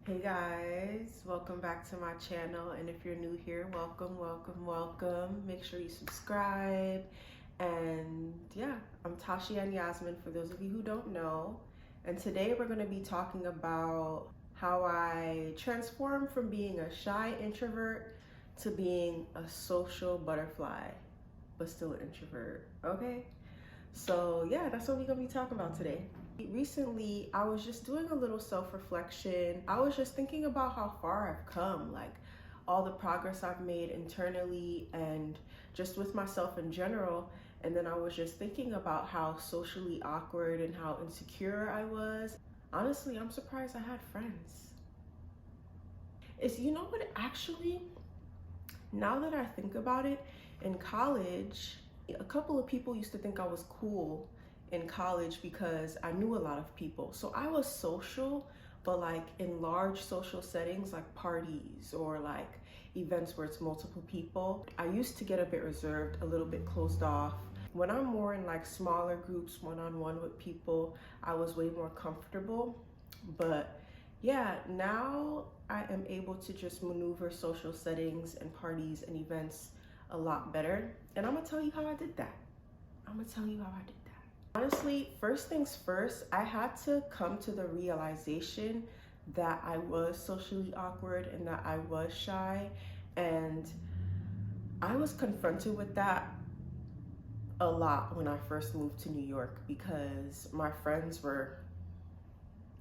Hey guys, welcome back to my channel, and if you're new here, welcome. Make sure you subscribe. And yeah, I'm Tashiann Yasmine for those of you who don't know. And today we're going to be talking about how I transformed from being a shy introvert to being a social butterfly, but still an introvert. Okay? So yeah, that's what we're gonna be talking about today. Recently, I was just doing a little self-reflection. I was just thinking about how far I've come, like all the progress I've made internally and just with myself in general. And then I was just thinking about how socially awkward and how insecure I was. Honestly, I'm surprised I had friends. You know what, actually, now that I think about it, in college, a couple of people used to think I was cool in college because I knew a lot of people. So I was social, but like in large social settings like parties or like events where it's multiple people, I used to get a bit reserved, a little bit closed off. When I'm more in like smaller groups, one-on-one with people, I was way more comfortable. But yeah, now I am able to just maneuver social settings and parties and events a lot better. And I'm gonna tell you how I did that. Honestly, first things first, I had to come to the realization that I was socially awkward and that I was shy. And I was confronted with that a lot when I first moved to New York because my friends were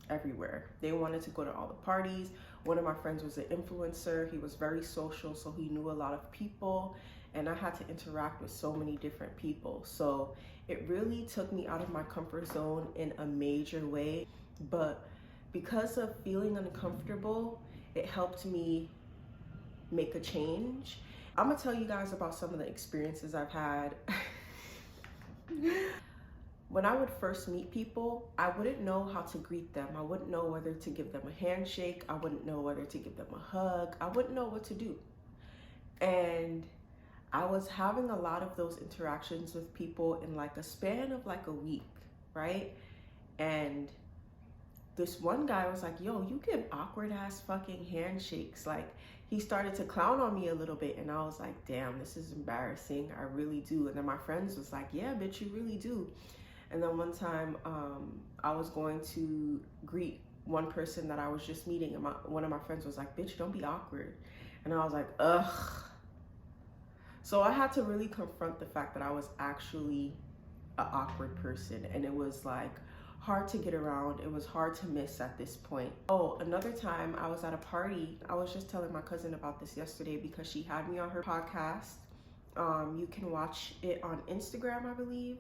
everywhere. They wanted to go to all the parties. One of my friends was an influencer. He was very social, so he knew a lot of people, and I had to interact with so many different people. So it really took me out of my comfort zone in a major way. But because of feeling uncomfortable, it helped me make a change. I'm gonna tell you guys about some of the experiences I've had. When I would first meet people, I wouldn't know how to greet them. I wouldn't know whether to give them a handshake. I wouldn't know whether to give them a hug. I wouldn't know what to do. And I was having a lot of those interactions with people in like a span of like a week, right? And this one guy was like, yo, you give awkward ass fucking handshakes. Like, he started to clown on me a little bit, and I was like, damn, this is embarrassing. I really do. And then my friends was like, yeah, bitch, you really do. And then one time I was going to greet one person that I was just meeting, and one of my friends was like, bitch, don't be awkward. And I was like, ugh. So I had to really confront the fact that I was actually an awkward person, and it was like hard to get around. It was hard to miss at this point. Oh, another time I was at a party. I was just telling my cousin about this yesterday because she had me on her podcast. You can watch it on Instagram, I believe.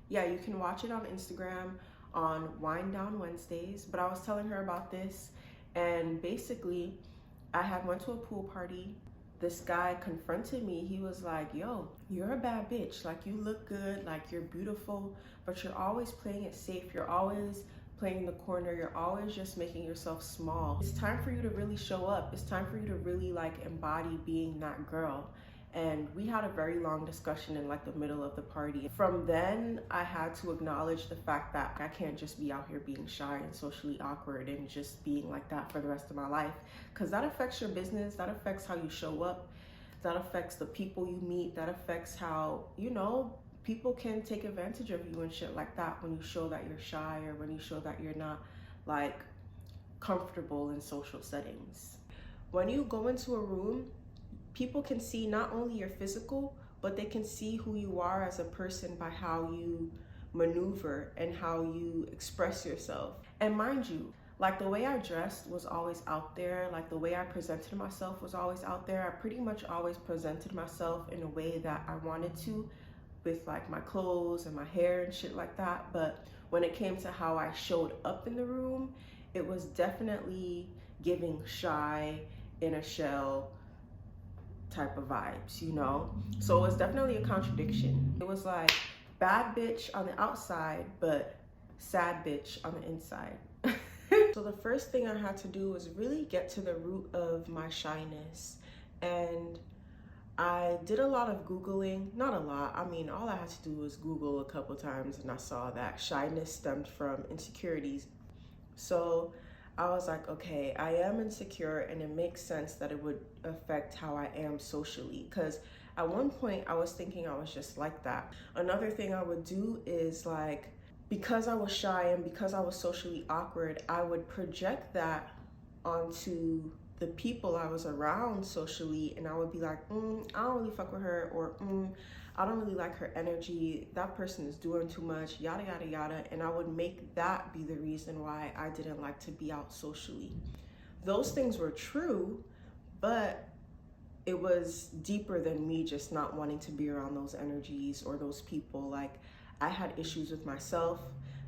Yeah, you can watch it on Instagram on Wind Down Wednesdays. But I was telling her about this, and basically I had went to a pool party. This guy confronted me. He was like, yo, you're a bad bitch. Like, you look good, like you're beautiful, but you're always playing it safe. You're always playing in the corner. You're always just making yourself small. It's time for you to really show up. It's time for you to really like embody being that girl. And we had a very long discussion in like the middle of the party. From then, I had to acknowledge the fact that I can't just be out here being shy and socially awkward and just being like that for the rest of my life. Because that affects your business, that affects how you show up, that affects the people you meet, that affects how, you know, people can take advantage of you and shit like that when you show that you're shy or when you show that you're not like comfortable in social settings. When you go into a room, people can see not only your physical, but they can see who you are as a person by how you maneuver and how you express yourself. And mind you, like the way I dressed was always out there. Like the way I presented myself was always out there. I pretty much always presented myself in a way that I wanted to, with like my clothes and my hair and shit like that. But when it came to how I showed up in the room, it was definitely giving shy, in a shell type of vibes, you know? So it was definitely a contradiction. It was like bad bitch on the outside, but sad bitch on the inside. So the first thing I had to do was really get to the root of my shyness. And I did a lot of Googling, not a lot. I mean, all I had to do was Google a couple times and I saw that shyness stemmed from insecurities. So I was like, okay, I am insecure, and it makes sense that it would affect how I am socially. Because at one point I was thinking I was just like that. Another thing I would do is like, because I was shy and because I was socially awkward, I would project that onto the people I was around socially, and I would be like, I don't really fuck with her, or I don't really like her energy, that person is doing too much, yada yada yada, and I would make that be the reason why I didn't like to be out socially. Those things were true, but it was deeper than me just not wanting to be around those energies or those people. Like, I had issues with myself,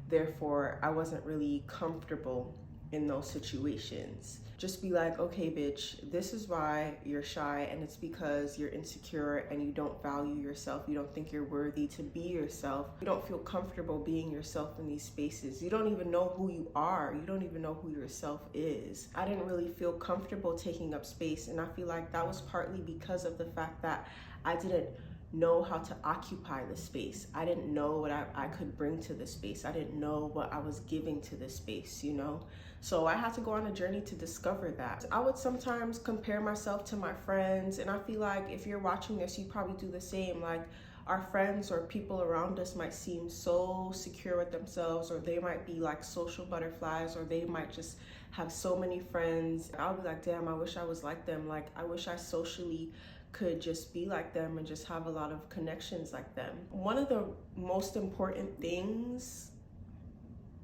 therefore I wasn't really comfortable in those situations. Just be like, okay, bitch, this is why you're shy, and it's because you're insecure and you don't value yourself. You don't think you're worthy to be yourself. You don't feel comfortable being yourself in these spaces. You don't even know who you are. You don't even know who yourself is. I didn't really feel comfortable taking up space, and I feel like that was partly because of the fact that I didn't know how to occupy the space. I didn't know what I could bring to the space. I didn't know what I was giving to the space, you know? So I had to go on a journey to discover that. I would sometimes compare myself to my friends, and I feel like if you're watching this, you probably do the same. Like, our friends or people around us might seem so secure with themselves, or they might be like social butterflies, or they might just have so many friends. I'll be like, damn, I wish I was like them. Like, I wish I socially could just be like them and just have a lot of connections like them. One of the most important things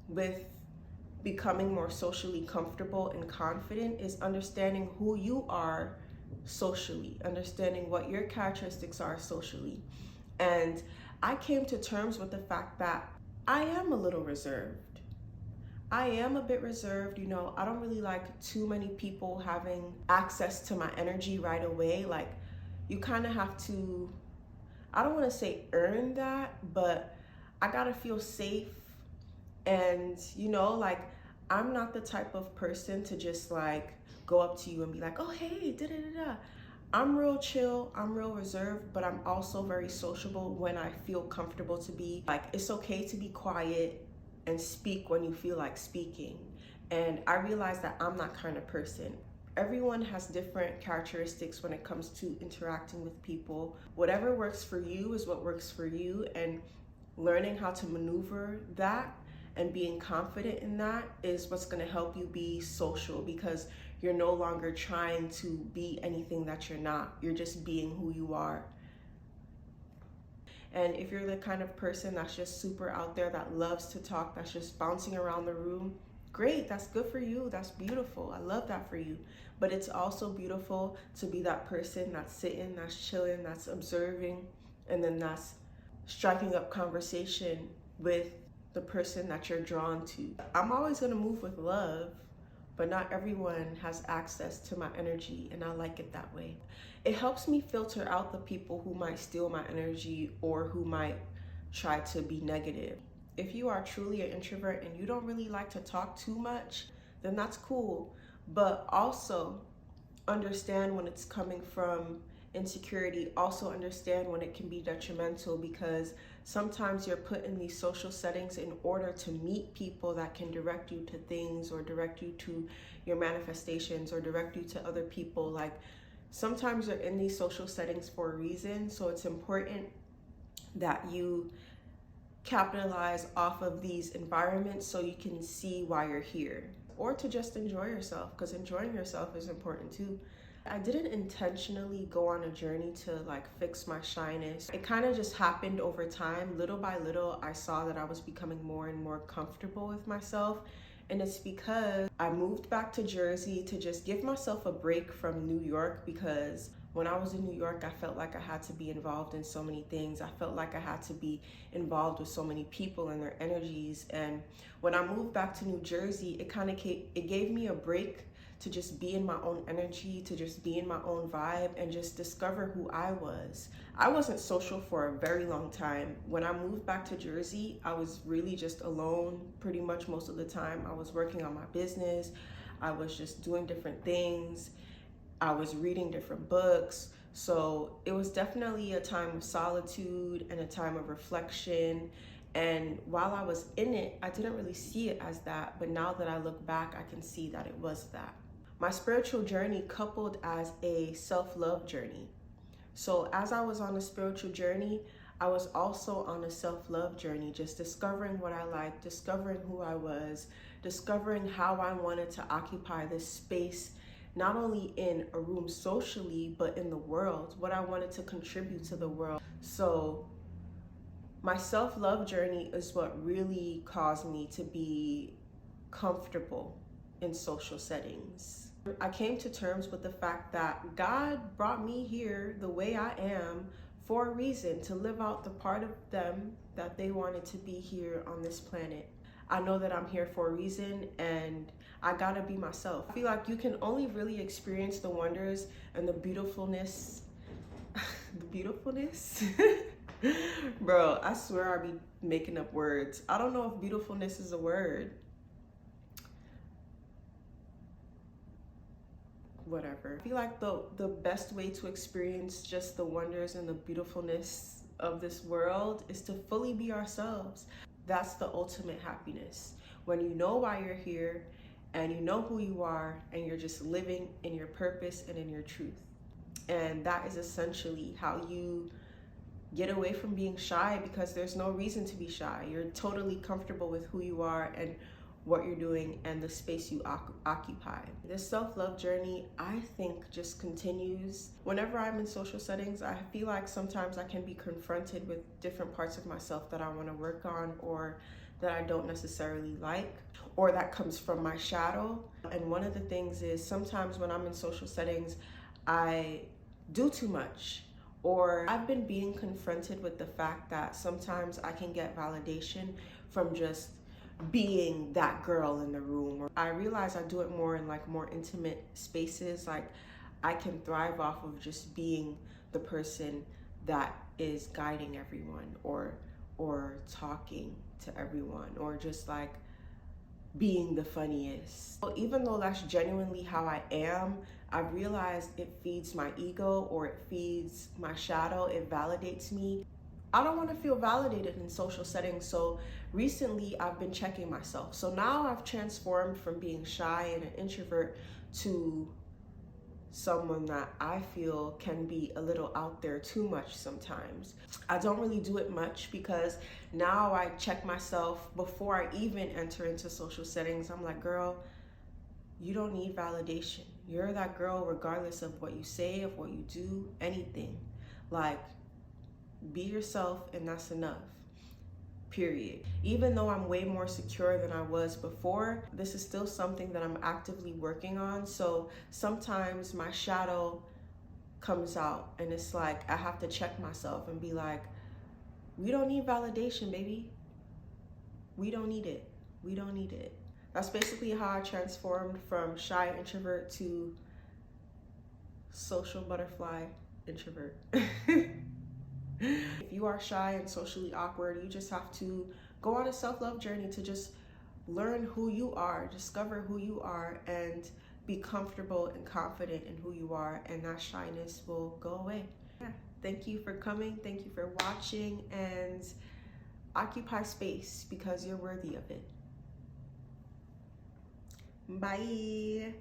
with becoming more socially comfortable and confident is understanding who you are socially, understanding what your characteristics are socially. And I came to terms with the fact that I am a little reserved. I am a bit reserved, you know. I don't really like too many people having access to my energy right away. Like, you kind of have to, I don't want to say earn that, but I gotta feel safe. And, you know, like, I'm not the type of person to just like go up to you and be like, oh, hey, da da da da. I'm real chill, I'm real reserved, but I'm also very sociable when I feel comfortable to be. Like, it's okay to be quiet and speak when you feel like speaking. And I realize that I'm that kind of person. Everyone has different characteristics when it comes to interacting with people. Whatever works for you is what works for you, and learning how to maneuver that and being confident in that is what's going to help you be social, because you're no longer trying to be anything that you're not. You're just being who you are. And if you're the kind of person that's just super out there, that loves to talk, that's just bouncing around the room, great, that's good for you, that's beautiful, I love that for you. But it's also beautiful to be that person that's sitting, that's chilling, that's observing, and then that's striking up conversation with the person that you're drawn to. I'm always gonna move with love, but not everyone has access to my energy, and I like it that way. It helps me filter out the people who might steal my energy or who might try to be negative. If you are truly an introvert and you don't really like to talk too much, then that's cool. But also understand when it's coming from insecurity. Also understand when it can be detrimental, because sometimes you're put in these social settings in order to meet people that can direct you to things, or direct you to your manifestations, or direct you to other people. Like, sometimes you're in these social settings for a reason, so it's important that you capitalize off of these environments so you can see why you're here, or to just enjoy yourself, because enjoying yourself is important too. I didn't intentionally go on a journey to like fix my shyness. It kind of just happened over time. Little by little, I saw that I was becoming more and more comfortable with myself. And it's because I moved back to Jersey to just give myself a break from New York, because when I was in New York, I felt like I had to be involved in so many things. I felt like I had to be involved with so many people and their energies. And when I moved back to New Jersey, it gave me a break to just be in my own energy, to just be in my own vibe, and just discover who I was. I wasn't social for a very long time. When I moved back to Jersey, I was really just alone pretty much most of the time. I was working on my business. I was just doing different things. I was reading different books. So it was definitely a time of solitude and a time of reflection. And while I was in it, I didn't really see it as that. But now that I look back, I can see that it was that. My spiritual journey coupled as a self-love journey. So as I was on a spiritual journey, I was also on a self-love journey, just discovering what I liked, discovering who I was, discovering how I wanted to occupy this space, not only in a room socially, but in the world, what I wanted to contribute to the world. So my self-love journey is what really caused me to be comfortable in social settings. I came to terms with the fact that God brought me here the way I am for a reason, to live out the part of them that they wanted to be here on this planet. I know that I'm here for a reason, and I gotta be myself. I feel like you can only really experience the wonders and the beautifulness, Bro, I swear I be making up words. I don't know if beautifulness is a word. Whatever. I feel like the best way to experience just the wonders and the beautifulness of this world is to fully be ourselves. That's the ultimate happiness. When you know why you're here and you know who you are and you're just living in your purpose and in your truth. And that is essentially how you get away from being shy, because there's no reason to be shy. You're totally comfortable with who you are and what you're doing and the space you occupy. This self-love journey, I think, just continues. Whenever I'm in social settings, I feel like sometimes I can be confronted with different parts of myself that I want to work on, or that I don't necessarily like, or that comes from my shadow. And one of the things is sometimes when I'm in social settings, I do too much, or I've been being confronted with the fact that sometimes I can get validation from just being that girl in the room. I realize I do it more in like more intimate spaces. Like I can thrive off of just being the person that is guiding everyone, or talking to everyone, or just like being the funniest. So even though that's genuinely how I am, I've realized it feeds my ego, or it feeds my shadow. It validates me. I don't want to feel validated in social settings. So recently I've been checking myself. So now I've transformed from being shy and an introvert to someone that I feel can be a little out there too much sometimes. I don't really do it much, because now I check myself before I even enter into social settings. I'm like, girl, you don't need validation. You're that girl regardless of what you say, of what you do, anything. Like, be yourself, and that's enough, period. Even though I'm way more secure than I was before, this is still something that I'm actively working on. So sometimes my shadow comes out, and it's like I have to check myself and be like, we don't need validation, baby. We don't need it. We don't need it. That's basically how I transformed from shy introvert to social butterfly introvert. If you are shy and socially awkward, you just have to go on a self-love journey to just learn who you are, discover who you are, and be comfortable and confident in who you are, and that shyness will go away. Yeah. Thank you for coming. Thank you for watching, and occupy space because you're worthy of it. Bye.